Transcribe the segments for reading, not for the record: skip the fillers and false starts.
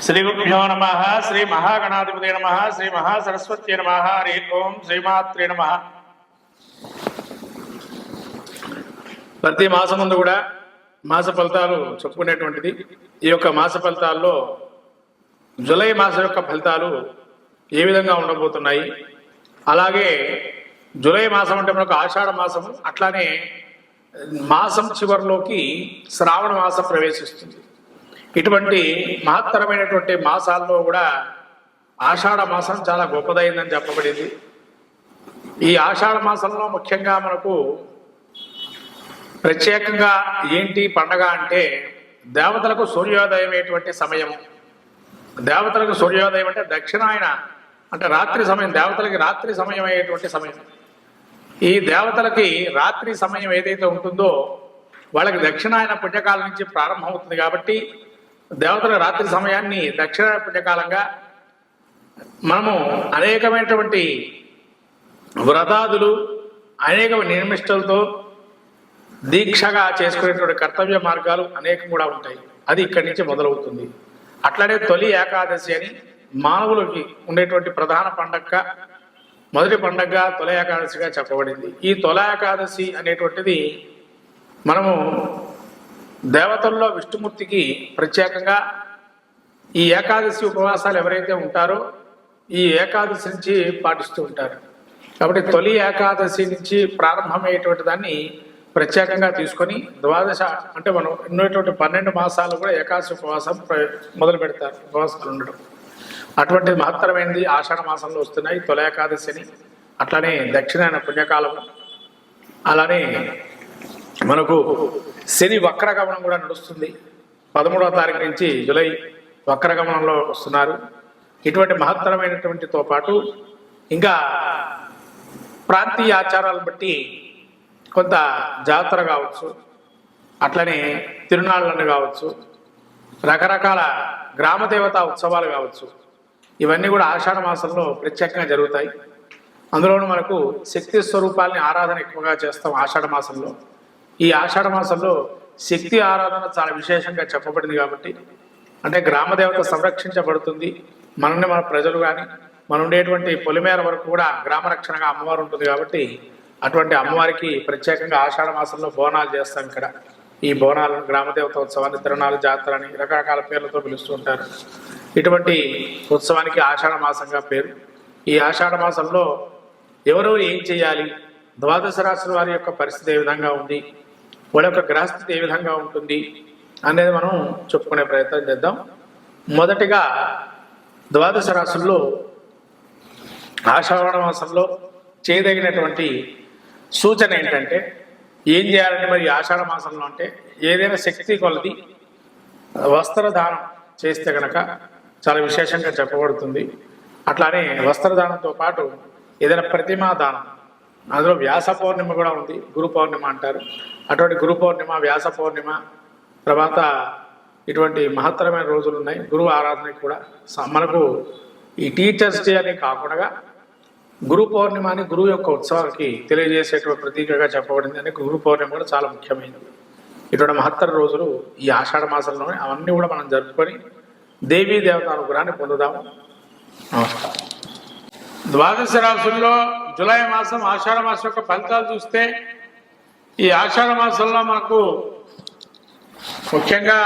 శ్రీ గురుభ్యో నమ శ్రీ మహాగణాధిపతి నమ శ్రీ మహాసరస్వతి నమ హరి ఓం శ్రీమాత్రే నమ. ప్రతి మాసం ముందు కూడా మాస ఫలితాలు చెప్పుకునేటువంటిది. ఈ యొక్క మాస ఫలితాల్లో జూలై మాసం యొక్క ఫలితాలు ఏ విధంగా ఉండబోతున్నాయి, అలాగే జూలై మాసం అంటే మనకు ఆషాఢ మాసం, అట్లానే మాసం చివరిలోకి శ్రావణ మాసం ప్రవేశిస్తుంది. ఇటువంటి మహత్తరమైనటువంటి మాసాల్లో కూడా ఆషాఢ మాసం చాలా గొప్పదైందని చెప్పబడింది. ఈ ఆషాఢ మాసంలో ముఖ్యంగా మనకు ప్రత్యేకంగా ఏంటి పండగ అంటే దేవతలకు సూర్యోదయమైనటువంటి సమయం. దేవతలకు సూర్యోదయం అంటే దక్షిణాయన అంటే రాత్రి సమయం, దేవతలకి రాత్రి సమయం అయ్యేటువంటి సమయం. ఈ దేవతలకి రాత్రి సమయం ఏదైతే ఉంటుందో వాళ్ళకి దక్షిణాయన పుణ్యకాలం నుంచి ప్రారంభమవుతుంది. కాబట్టి దేవతల రాత్రి సమయాన్ని దక్షిణాయన పుణ్యకాలంగా మనము అనేకమైనటువంటి వ్రతాదులు, అనేక నిర్మిష్టలతో దీక్షగా చేసుకునేటువంటి కర్తవ్య మార్గాలు అనేకం కూడా ఉంటాయి. అది ఇక్కడి నుంచి మొదలవుతుంది. అట్లనే తొలి ఏకాదశి అని మానవులకి ఉండేటువంటి ప్రధాన పండగ, మొదటి పండగగా తొలి ఏకాదశిగా చెప్పబడింది. ఈ తొలి ఏకాదశి అనేటువంటిది మనము దేవతల్లో విష్ణుమూర్తికి ప్రత్యేకంగా ఈ ఏకాదశి ఉపవాసాలు ఎవరైతే ఉంటారో ఈ ఏకాదశి నుంచి పాటిస్తూ ఉంటారు. కాబట్టి తొలి ఏకాదశి నుంచి ప్రారంభమయ్యేటువంటి దాన్ని ప్రత్యేకంగా తీసుకొని ద్వాదశ అంటే మనం ఉన్నటువంటి 12 మాసాలు కూడా ఏకాదశి ఉపవాసం మొదలు పెడతారు, ఉపవాసాలు ఉండడం. అటువంటి మహత్తరమైనది ఆషాఢ మాసంలో వస్తున్నాయి తొలి ఏకాదశిని. అట్లానే దక్షిణాయన పుణ్యకాలము, అలానే మనకు శని వక్రగమనం కూడా నడుస్తుంది. 13వ తారీఖు నుంచి జూలై వక్రగమనంలో వస్తున్నారు. ఇటువంటి మహత్తరమైనటువంటితో పాటు ఇంకా ప్రాంతీయ ఆచారాలను బట్టి కొంత జాతర కావచ్చు, అట్లనే తిరునాళ్ళను కావచ్చు, రకరకాల గ్రామదేవత ఉత్సవాలు కావచ్చు, ఇవన్నీ కూడా ఆషాఢ మాసంలో ప్రత్యేకంగా జరుగుతాయి. అందులోనూ మనకు శక్తి స్వరూపాలని ఆరాధన ఎక్కువగా చేస్తాం ఆషాఢ మాసంలో. ఈ ఆషాఢ మాసంలో శక్తి ఆరాధన చాలా విశేషంగా చెప్పబడింది. కాబట్టి అంటే గ్రామదేవత సంరక్షించబడుతుంది. మనల్ని మన ప్రజలు కానీ మనం ఉండేటువంటి పొలిమేర వరకు కూడా గ్రామ రక్షణగా అమ్మవారు ఉంటుంది. కాబట్టి అటువంటి అమ్మవారికి ప్రత్యేకంగా ఆషాఢ మాసంలో బోనాలు చేస్తాం. ఇక్కడ ఈ బోనాలను గ్రామదేవత ఉత్సవాన్ని తిరునాళ్ళ జాతర అని రకరకాల పేర్లతో పిలుస్తూ ఉంటారు. ఇటువంటి ఉత్సవానికి ఆషాఢ మాసంగా పేరు. ఈ ఆషాఢ మాసంలో ఎవరెవరు ఏం చేయాలి, ద్వాదశ రాశుల వారి యొక్క పరిస్థితి ఏ విధంగా ఉంది, వాళ్ళ యొక్క గ్రహస్థితి ఏ విధంగా ఉంటుంది అనేది మనం చెప్పుకునే ప్రయత్నం చేద్దాం. మొదటిగా ద్వాదశ రాశుల్లో ఆషాఢ మాసంలో చేయదగినటువంటి సూచన ఏంటంటే ఏం చేయాలంటే మరి ఆషాఢ మాసంలో అంటే ఏదైనా శక్తి కొలది వస్త్రదానం చేస్తే కనుక చాలా విశేషంగా చెప్పబడుతుంది. అట్లానే వస్త్రదానంతో పాటు ఏదైనా ప్రతిమా దానం, అందులో వ్యాస పౌర్ణిమ కూడా ఉంది, గురు పౌర్ణిమ అంటారు. అటువంటి గురు పౌర్ణిమ, వ్యాస పౌర్ణిమ తర్వాత ఇటువంటి మహత్తరమైన రోజులు ఉన్నాయి. గురువు ఆరాధనకి కూడా మనకు ఈ టీచర్స్ డే అని కాకుండా గురు పౌర్ణిమ అని గురువు యొక్క ఉత్సవానికి తెలియజేసేటువంటి ప్రతీకగా చెప్పబడింది. అని గురు పౌర్ణిమ కూడా చాలా ముఖ్యమైనది. ఇటువంటి మహత్తర రోజులు ఈ ఆషాఢ మాసంలోనే అవన్నీ కూడా మనం జరుపుకొని దేవీ దేవత అనుగ్రహాన్ని పొందుదాము. నమస్కారం. ద్వాదశ రాశుల్లో జూలై మాసం ఆషాఢ మాసం యొక్క ఫలితాలు చూస్తే ఈ ఆషాఢ మాసంలో మనకు ముఖ్యంగా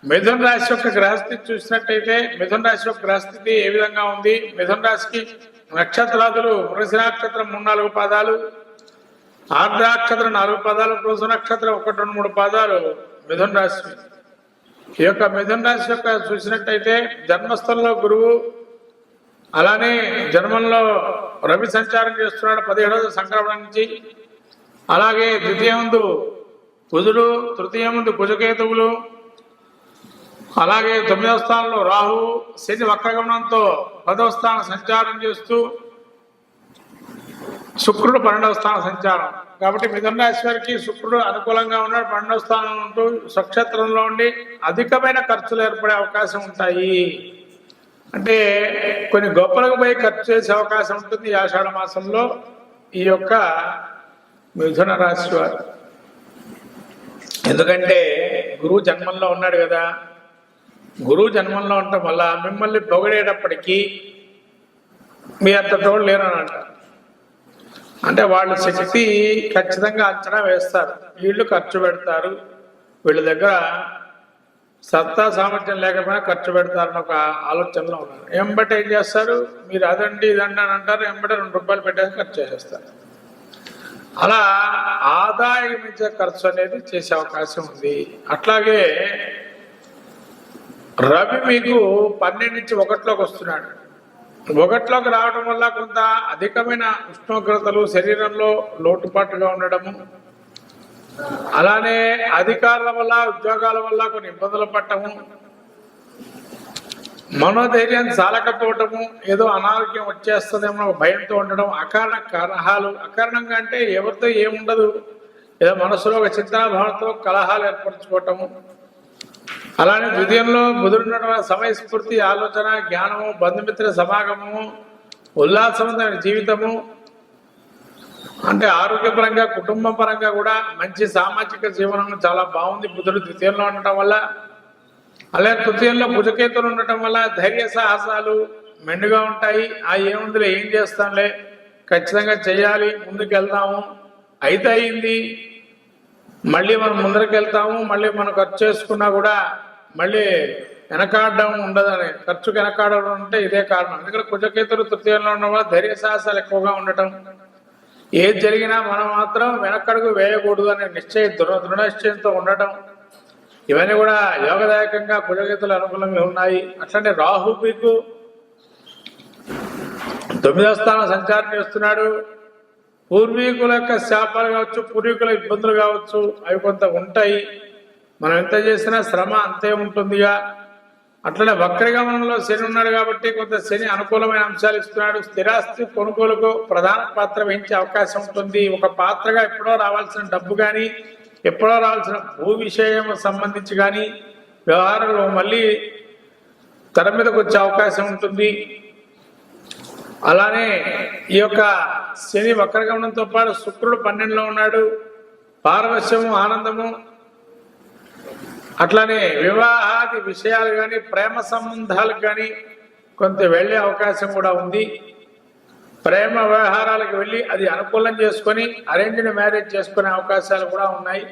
మిథున రాశి యొక్క గ్రహస్థితి చూసినట్టయితే మిథున రాశి యొక్క గ్రహస్థితి ఏ విధంగా ఉంది, మిథున రాశికి నక్షత్రాదులు వృషభ నక్షత్రం 3-4 పాదాలు, ఆర్ద్ర నక్షత్రం 4 పాదాలు, పురుష నక్షత్రం 1-2-3 పాదాలు మిథున రాశి. ఈ యొక్క మిథున రాశి యొక్క చూసినట్టయితే జన్మస్థలంలో గురువు, అలానే జన్మంలో రవి సంచారం చేస్తున్నాడు 17వ సంక్రమణం నుంచి. అలాగే ద్వితీయముందు కుజుడు, తృతీయముందు కుజకేతువులు, అలాగే 9వ స్థానంలో రాహు, శని వక్రగమనంతో 10వ స్థానం సంచారం చేస్తూ శుక్రుడు 12వ స్థానం సంచారం. కాబట్టి మిథున రాశి వారికి శుక్రుడు అనుకూలంగా ఉన్నాడు, 12వ స్థానం ఉంటూ నక్షత్రంలో ఉండి అధికమైన ఖర్చులు ఏర్పడే అవకాశం ఉంటాయి. అంటే కొన్ని గొప్పలకు పోయి ఖర్చు చేసే అవకాశం ఉంటుంది ఈ ఆషాఢ మాసంలో ఈ యొక్క మిథున రాశి వారు. ఎందుకంటే గురువు జన్మంలో ఉన్నాడు కదా, గురువు జన్మంలో ఉండటం వల్ల మిమ్మల్ని పొగిడేటప్పటికీ మీ అంతటోళ్ళు లేరని అంటారు. అంటే వాళ్ళు శక్తి ఖచ్చితంగా అంచనా వేస్తారు, వీళ్ళు ఖర్చు పెడతారు, వీళ్ళ దగ్గర సత్తా సామర్థ్యం లేకపోయినా ఖర్చు పెడతారని ఒక ఆలోచనలో ఉన్నారు. ఎంబట ఏం చేస్తారు, మీరు అదండి ఇదండి అని అంటారు, ఎంబట ₹2 పెట్టేసి ఖర్చు చేసేస్తారు. అలా ఆదాయం మించే ఖర్చు అనేది చేసే అవకాశం ఉంది. అట్లాగే రవి మీకు 12 నుంచి 1లోకి వస్తున్నాడు. 1లోకి రావడం వల్ల కొంత అధికమైన ఉష్ణోగ్రతలు, శరీరంలో లోటుపాటుగా ఉండడము, అలానే అధికారుల వల్ల ఉద్యోగాల వల్ల కొన్ని ఇబ్బందులు పడటము, మనోధైర్యం చాలకపోవటము, ఏదో అనారోగ్యం వచ్చేస్తుందేమో భయంతో ఉండడం, అకారణ కలహాలు, అకారణంగా అంటే ఎవరితో ఏముండదు, ఏదో మనసులో ఒక చింతనాభావంతో కలహాలు ఏర్పరచుకోవటము, అలానే ద్వితీయంలో బుధుడున్న సమయస్ఫూర్తి, ఆలోచన, జ్ఞానము, బంధుమిత్ర సమాగమము, ఉల్లాసవంతమైన జీవితము, అంటే ఆరోగ్యపరంగా కుటుంబ పరంగా కూడా మంచి సామాజిక జీవనం చాలా బాగుంది బుధుడు ద్వితీయంలో ఉండటం వల్ల. అలాగే తృతీయంలో కుజకేతులు ఉండటం వల్ల ధైర్య సాహసాలు మెండుగా ఉంటాయి. ఆ ఏముందిలే, ఏం చేస్తాంలే, ఖచ్చితంగా చేయాలి, ముందుకు వెళ్తాము, అయితే అయింది, మళ్ళీ మనం ముందరికి వెళ్తాము, మళ్ళీ మనం ఖర్చు చేసుకున్నా కూడా మళ్ళీ వెనకాడడం ఉండదని, ఖర్చుకు వెనకాడడం అంటే ఇదే కారణం. ఎందుకంటే కుజకేతులు తృతీయంలో ఉండడం వల్ల ధైర్య సాహసాలు ఎక్కువగా ఉండటం, ఏది జరిగినా మనం మాత్రం వెనక్కడుగు వేయకూడదు అనే దృఢ నిశ్చయంతో ఉండటం, ఇవన్నీ కూడా యోగదాయకంగా కుజకేతులు అనుకూలంగా ఉన్నాయి. అట్లనే రాహు మీకు 9వ స్థానం సంచారం చేస్తున్నాడు. పూర్వీకుల యొక్క శాపాలు కావచ్చు, పూర్వీకుల ఇబ్బందులు కావచ్చు, అవి కొంత ఉంటాయి. మనం ఎంత చేసినా శ్రమ అంతే ఉంటుందిగా. అట్లనే వక్రగమనంలో శని ఉన్నాడు కాబట్టి కొంత శని అనుకూలమైన అంశాలు ఇస్తున్నాడు. స్థిరాస్తి కొనుగోలుకు ప్రధాన పాత్ర వహించే అవకాశం ఉంటుంది. ఒక పాత్రగా ఎప్పుడో రావాల్సిన డబ్బు కానీ, ఎప్పుడో రావాల్సిన భూ విషయం సంబంధించి కానీ వ్యవహారంలో మళ్ళీ తెర మీదకి వచ్చే అవకాశం ఉంటుంది. అలానే ఈ యొక్క శని వక్రగమనంతో పాటు శుక్రుడు 12లో ఉన్నాడు. పారవశ్యము, ఆనందము, అట్లానే వివాహాది విషయాలు కానీ, ప్రేమ సంబంధాలకు కానీ కొంత వెళ్ళే అవకాశం కూడా ఉంది. ప్రేమ వ్యవహారాలకు వెళ్ళి అది అనుకూలం చేసుకొని అరేంజ్డ్ మ్యారేజ్ చేసుకునే అవకాశాలు కూడా ఉన్నాయి.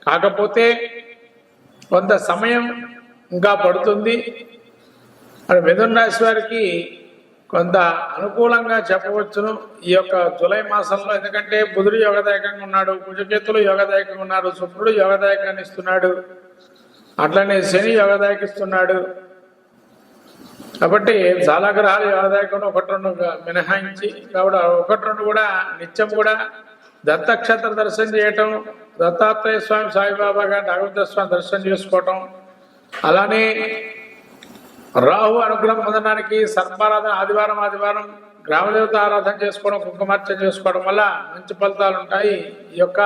కాకపోతే కొంత సమయం ఇంకా పడుతుంది. మరి మిథున రాశి వారికి కొంత అనుకూలంగా చెప్పవచ్చును ఈ యొక్క జూలై మాసంలో. ఎందుకంటే బుధుడు యోగదాయకంగా ఉన్నాడు, కుజకేతులు యోగదాయకంగా ఉన్నారు, శుక్రుడు యోగదాయకాన్ని ఇస్తున్నాడు, అట్లనే శని యోగదాయకిస్తున్నాడు. కాబట్టి చాలా గ్రహాలు యోగదాయకంలో 1-2 మినహాయించి, కాబట్టి 1-2 కూడా నిత్యం కూడా దత్తక్షేత్ర దర్శనం చేయటం, దత్తాత్రేయ స్వామి, సాయిబాబా గారి నాగవత స్వామి దర్శనం చేసుకోవటం, అలానే రాహు అనుగ్రహం పొందడానికి సర్పారాధన ఆదివారం గ్రామదేవత ఆరాధన చేసుకోవడం, కుంకుమార్చన చేసుకోవడం వల్ల మంచి ఫలితాలు ఉంటాయి. ఈ యొక్క